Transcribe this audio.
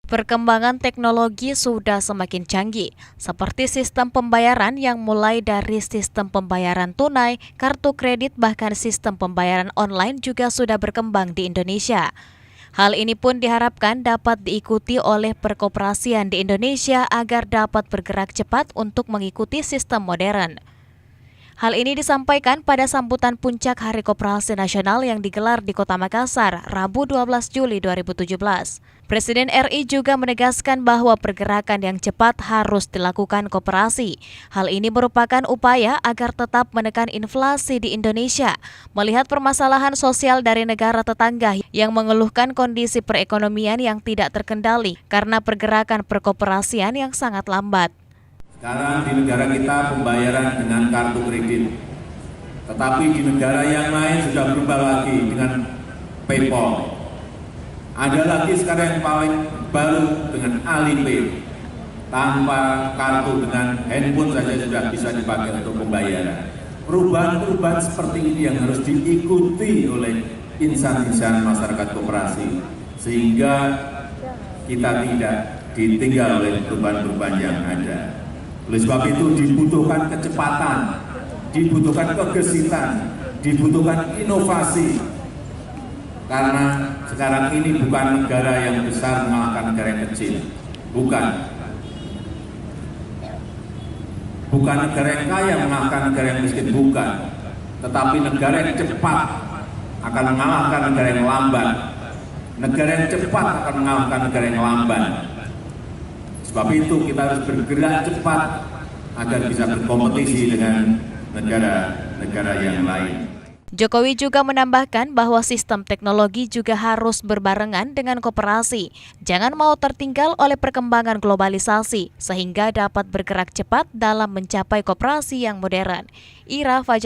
Perkembangan teknologi sudah semakin canggih, seperti sistem pembayaran yang mulai dari sistem pembayaran tunai, kartu kredit, bahkan sistem pembayaran online juga sudah berkembang di Indonesia. Hal ini pun diharapkan dapat diikuti oleh perkoperasian di Indonesia agar dapat bergerak cepat untuk mengikuti sistem modern. Hal ini disampaikan pada sambutan puncak Hari Koperasi Nasional yang digelar di Kota Makassar, Rabu 12 Juli 2017. Presiden RI juga menegaskan bahwa pergerakan yang cepat harus dilakukan koperasi. Hal ini merupakan upaya agar tetap menekan inflasi di Indonesia, melihat permasalahan sosial dari negara tetangga yang mengeluhkan kondisi perekonomian yang tidak terkendali karena pergerakan perkoperasian yang sangat lambat. Sekarang di negara kita pembayaran dengan kartu kredit, tetapi di negara yang lain sudah berubah lagi dengan PayPal. Ada lagi sekarang yang paling baru dengan Alipay, tanpa kartu, dengan handphone saja sudah bisa dipakai untuk pembayaran. Perubahan-perubahan seperti ini yang harus diikuti oleh insan-insan masyarakat koperasi, sehingga kita tidak ditinggal oleh perubahan-perubahan yang ada. Oleh sebab itu dibutuhkan kecepatan, dibutuhkan kegesitan, dibutuhkan inovasi. Karena sekarang ini bukan negara yang besar mengalahkan negara yang kecil. Bukan negara yang kaya mengalahkan negara yang miskin, bukan. Tetapi negara yang cepat akan mengalahkan negara yang lambat. Negara yang cepat akan mengalahkan negara yang lambat. Sebab itu kita harus bergerak cepat agar bisa berkompetisi dengan negara-negara yang lain. Jokowi juga menambahkan bahwa sistem teknologi juga harus berbarengan dengan koperasi. Jangan mau tertinggal oleh perkembangan globalisasi, sehingga dapat bergerak cepat dalam mencapai koperasi yang modern. Ira Fajar